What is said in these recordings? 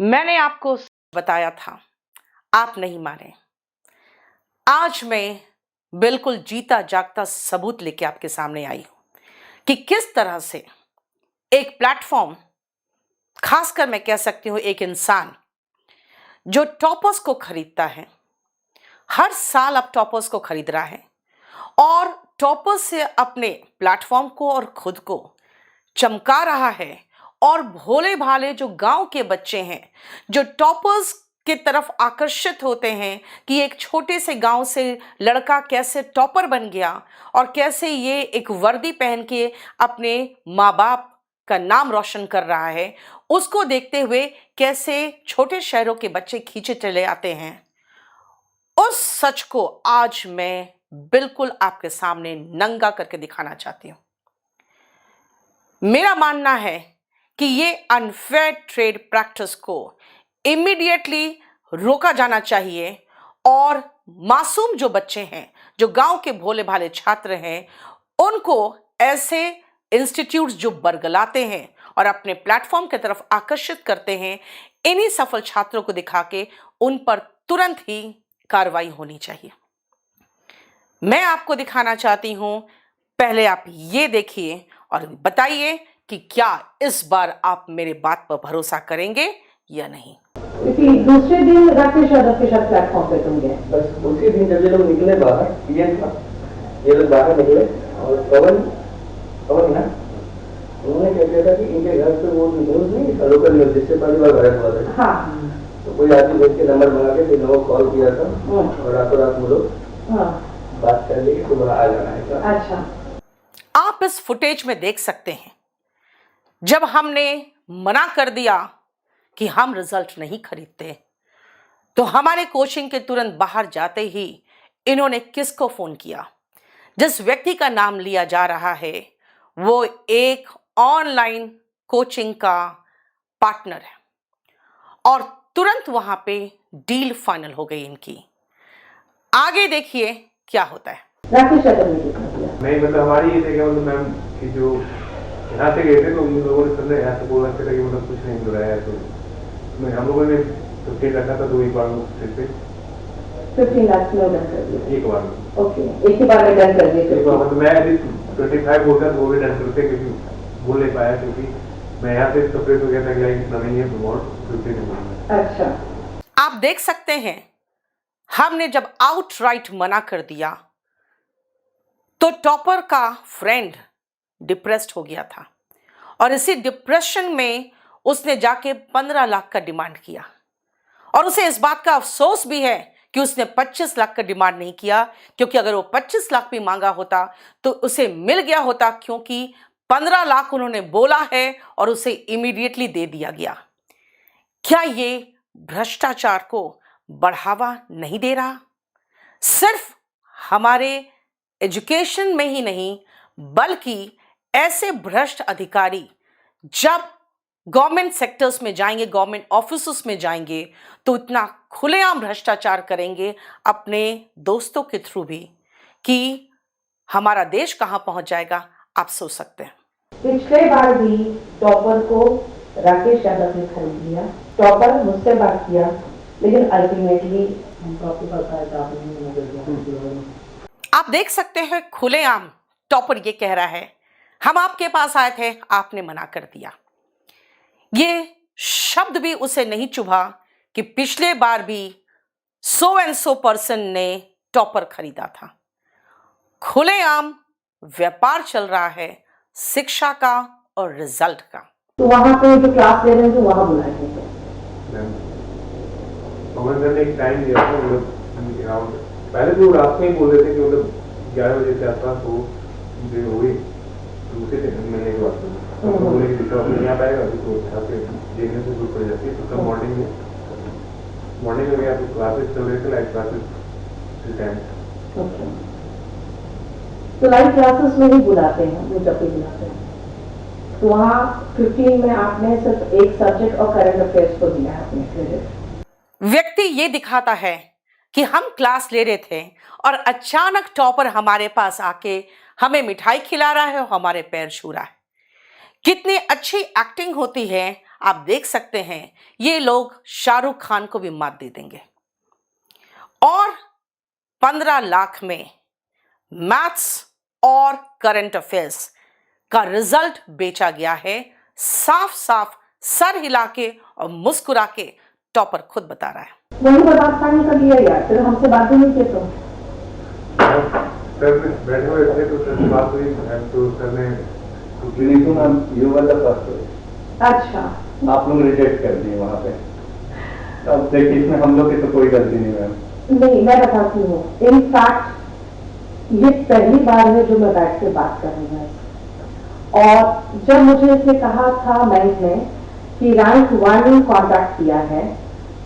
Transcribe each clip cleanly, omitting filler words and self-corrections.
मैंने आपको बताया था, आप नहीं माने। आज मैं बिल्कुल जीता जागता सबूत लेके आपके सामने आई हूं कि किस तरह से एक प्लेटफॉर्म, खासकर मैं कह सकती हूं एक इंसान जो टॉपर्स को खरीदता है, हर साल अब टॉपर्स को खरीद रहा है और टॉपर्स से अपने प्लेटफॉर्म को और खुद को चमका रहा है। और भोले भाले जो गांव के बच्चे हैं, जो टॉपर्स की तरफ आकर्षित होते हैं कि एक छोटे से गांव से लड़का कैसे टॉपर बन गया और कैसे ये एक वर्दी पहन के अपने माँ बाप का नाम रोशन कर रहा है, उसको देखते हुए कैसे छोटे शहरों के बच्चे खींचे चले आते हैं, उस सच को आज मैं बिल्कुल आपके सामने नंगा करके दिखाना चाहती हूं। मेरा मानना है कि ये अनफेयर ट्रेड प्रैक्टिस को इमीडिएटली रोका जाना चाहिए और मासूम जो बच्चे हैं, जो गांव के भोले भाले छात्र हैं, उनको ऐसे इंस्टीट्यूट्स जो बरगलाते हैं और अपने प्लेटफॉर्म की तरफ आकर्षित करते हैं, इन्हीं सफल छात्रों को दिखा के उन पर तुरंत ही कार्रवाई होनी चाहिए। मैं आपको दिखाना चाहती हूं, पहले आप ये देखिए और बताइए कि क्या इस बार आप मेरे बात पर भरोसा करेंगे या नहीं। दूसरे दिन राकेश यादव के साथ प्लेटफॉर्म पे तुम गए? बस उसी दिन जब ये लोग निकले बाहर, ये लोग बाहर निकले और पवन ना, उन्होंने क्या किया था कि इनके घर पे वो न्यूज नहीं, लोकल न्यूज जिससे पहली बार वायरल हुआ था। हाँ। तो कोई आदमी देख के नंबर मंगा के फिर लोगों कॉल किया था और रातों रात वो लोग बात कर ली कि सुबह आ जाना है। अच्छा, आप इस फुटेज में देख सकते हैं, जब हमने मना कर दिया कि हम रिजल्ट नहीं खरीदते, तो हमारे कोचिंग के तुरंत बाहर जाते ही इन्होंने किसको फोन किया? जिस व्यक्ति का नाम लिया जा रहा है वो एक ऑनलाइन कोचिंग का पार्टनर है और तुरंत वहां पे डील फाइनल हो गई इनकी। आगे देखिए क्या होता है। राकेश यादव ने कितना दिया? नहीं, मतलब हमारी ये थे मतलब मैम कि जो यहाँ से गए थे तो उन लोगों ने समझा, यहाँ से बोल रहे थे कि मतलब कुछ नहीं मिल रहा है। तो हम लोगों ने 15 रखा था, तो एक बार फिर से 15 लाख में डन कर दिया? एक बार में। ओके, एक ही बार में डन कर दिया? मतलब मैं 25 बोलता तो वो भी डन करते, क्योंकि बोल नहीं पाया, क्योंकि मैं यहाँ से सपरेट हो गया था कि इतना नहीं है तो और 15। अच्छा, आप देख सकते हैं, हमने जब आउटराइट मना कर दिया तो टॉपर का फ्रेंड डिप्रेस्ड हो गया था और इसी डिप्रेशन में उसने जाके 15 लाख का डिमांड किया और उसे इस बात का अफसोस भी है कि उसने 25 लाख का डिमांड नहीं किया, क्योंकि अगर वो 25 लाख भी मांगा होता तो उसे मिल गया होता, क्योंकि 15 लाख उन्होंने बोला है और उसे इमीडिएटली दे दिया गया। क्या ये भ्रष्टाचार को बढ़ावा नहीं दे रहा? सिर्फ हमारे एजुकेशन में ही नहीं, बल्कि ऐसे भ्रष्ट अधिकारी जब गवर्नमेंट सेक्टर्स में जाएंगे, गवर्नमेंट ऑफिसों में जाएंगे, तो इतना खुलेआम भ्रष्टाचार करेंगे अपने दोस्तों के थ्रू भी कि हमारा देश कहां पहुंच जाएगा, आप सोच सकते हैं। पिछले बार भी टॉपर को राकेश यादव ने खरीद लिया, टॉपर मुझसे बात किया, लेकिन अल्टीमेटली आप देख सकते हैं, खुलेआम टॉपर ये कह रहा है हम आपके पास आए थे, आपने मना कर दिया। ये शब्द भी उसे नहीं चुभा कि पिछले बार भी 100% ने टॉपर खरीदा था। खुलेआम व्यापार चल रहा है शिक्षा का और रिजल्ट का। तो वहां पे जो क्लास ले रहे हैं तो वहां बुलाए थे? ने एक टाइम दिया था, मतलब पहले तो रात में ही बोल रहे थे कि मतलब 11 बजे के आसपास हो गई, दूसरे दिन मैंने एक बात बोले कि दूसरा नहीं आ पाएगा, तो यहाँ पे देखने से जरूरत पड़ जाती है। तो कल मॉर्निंग में गया तो क्लासेस चल रहे थे, लाइव क्लासेस। तो लाइव क्लासेस में ही बुलाते हैं वो, जब भी बुलाते हैं। तो वहाँ 15 में आपने सिर्फ एक सब्जेक्ट और करंट अफेयर्स को दिया है अपने क्रेडिट। व्यक्ति ये दिखाता है कि हम क्लास ले रहे थे और अचानक टॉपर हमारे पास आके हमें मिठाई खिला रहा है और हमारे पैर छू रहा है। कितनी अच्छी एक्टिंग होती है आप देख सकते हैं ये लोग शाहरुख खान को भी मात दे देंगे। और 15 लाख में मैथ्स और करंट अफेयर्स का रिजल्ट बेचा गया है। साफ साफ सर हिला के और मुस्कुरा के टॉपर खुद बता रहा है। वही बर्बाद पानी कर लिया यार, फिर हमसे बात भी नहीं की तो। सर बैठे हुए थे तो सर से बात हुई तो सर ने Neetu ma'am you were the first. अच्छा, आप लोग रिजेक्ट कर दिए वहाँ पे। अब देखिए इसमें हम लोग की तो कोई गलती नहीं मैम। नहीं मैं बताती हूँ, इनफैक्ट ये पहली बार है जो मैं बैठ के बात कर रही हूँ। और जब मुझे इसने कहा था बैंक ने कि रैंक 1 ने कॉन्टैक्ट किया है,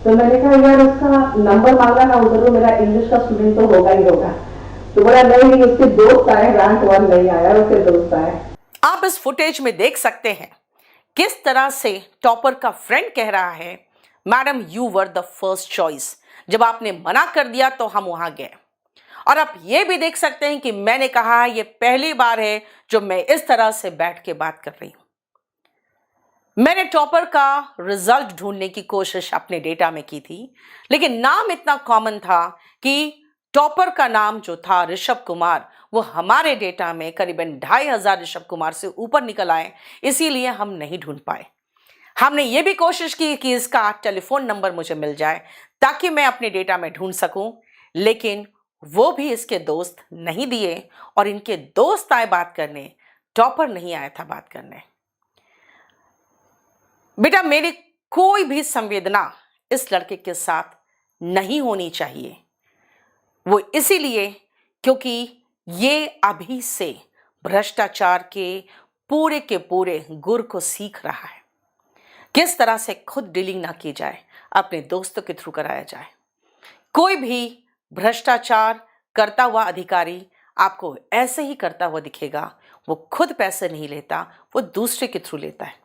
तो मैंने कहा यार उसका नंबर मांगा ना, उधर तो मेरा इंग्लिश का स्टूडेंट तो होगा ही होगा। तो बोला नहीं, उसके दोस्त आए, रैंक 1 नहीं आया, उसके दोस्त आए। आप इस फुटेज में देख सकते हैं किस तरह से टॉपर का फ्रेंड कह रहा है madam you were the first choice. जब आपने मना कर दिया तो हम वहां गए। और आप ये भी देख सकते हैं कि मैंने कहा ये पहली बार है जो मैं इस तरह से बैठ के बात कर रही हूं। मैंने टॉपर का रिजल्ट ढूंढने की कोशिश अपने डेटा में की थी, लेकिन नाम इतना कॉमन था कि टॉपर का नाम जो था ऋषभ कुमार, वो हमारे डेटा में करीबन 2500 ऋषभ कुमार से ऊपर निकल आए, इसीलिए हम नहीं ढूंढ पाए। हमने ये भी कोशिश की कि इसका टेलीफोन नंबर मुझे मिल जाए ताकि मैं अपने डेटा में ढूंढ सकूं, लेकिन वो भी इसके दोस्त नहीं दिए और इनके दोस्त आए बात करने, टॉपर नहीं आया था बात करने। बेटा मेरी कोई भी संवेदना इस लड़के के साथ नहीं होनी चाहिए, वो इसीलिए क्योंकि ये अभी से भ्रष्टाचार के पूरे गुर को सीख रहा है। किस तरह से खुद डीलिंग ना की जाए, अपने दोस्तों के थ्रू कराया जाए। कोई भी भ्रष्टाचार करता हुआ अधिकारी आपको ऐसे ही करता हुआ दिखेगा, वो खुद पैसे नहीं लेता, वो दूसरे के थ्रू लेता है।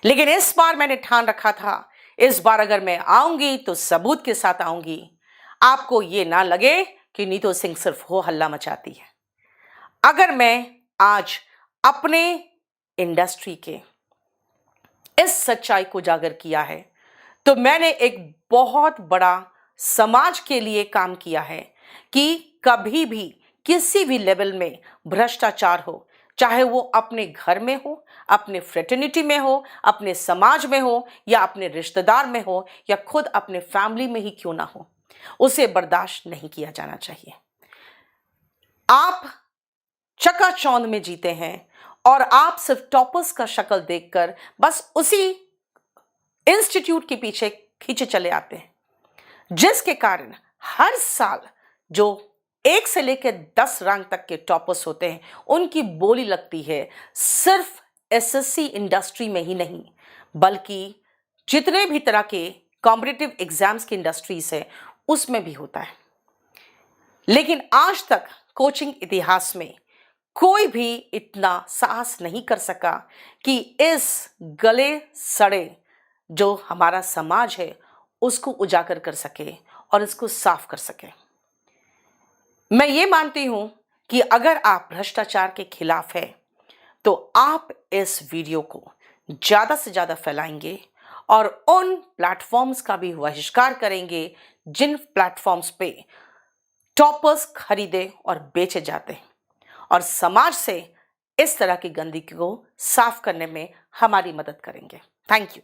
लेकिन इस बार मैंने ठान रखा था, इस बार अगर मैं आऊंगी तो सबूत के साथ आऊंगी। आपको ये ना लगे कि नीतू सिंह सिर्फ हो हल्ला मचाती है। अगर मैं आज अपने इंडस्ट्री के इस सच्चाई को उजागर किया है तो मैंने एक बहुत बड़ा समाज के लिए काम किया है कि कभी भी किसी भी लेवल में भ्रष्टाचार हो, चाहे वो अपने घर में हो, अपने फ्रेटर्निटी में हो, अपने समाज में हो, या अपने रिश्तेदार में हो, या खुद अपने फैमिली में ही क्यों ना हो, उसे बर्दाश्त नहीं किया जाना चाहिए। आप चकाचौंध में जीते हैं और आप सिर्फ टॉपर्स का शक्ल देखकर बस उसी इंस्टीट्यूट के पीछे खींचे चले आते हैं, जिसके कारण हर साल जो 1 से लेकर 10 रैंक तक के टॉपर्स होते हैं उनकी बोली लगती है सिर्फ एसएससी इंडस्ट्री में ही नहीं, बल्कि जितने भी तरह के कॉम्पिटिटिव एग्जाम्स की इंडस्ट्रीज है उसमें भी होता है। लेकिन आज तक कोचिंग इतिहास में कोई भी इतना साहस नहीं कर सका कि इस गले सड़े जो हमारा समाज है उसको उजागर कर सके और इसको साफ कर सके। मैं ये मानती हूं कि अगर आप भ्रष्टाचार के खिलाफ है तो आप इस वीडियो को ज़्यादा से ज़्यादा फैलाएंगे और उन प्लेटफॉर्म्स का भी बहिष्कार करेंगे जिन प्लेटफॉर्म्स पे टॉपर्स खरीदे और बेचे जाते हैं, और समाज से इस तरह की गंदगी को साफ करने में हमारी मदद करेंगे। Thank you.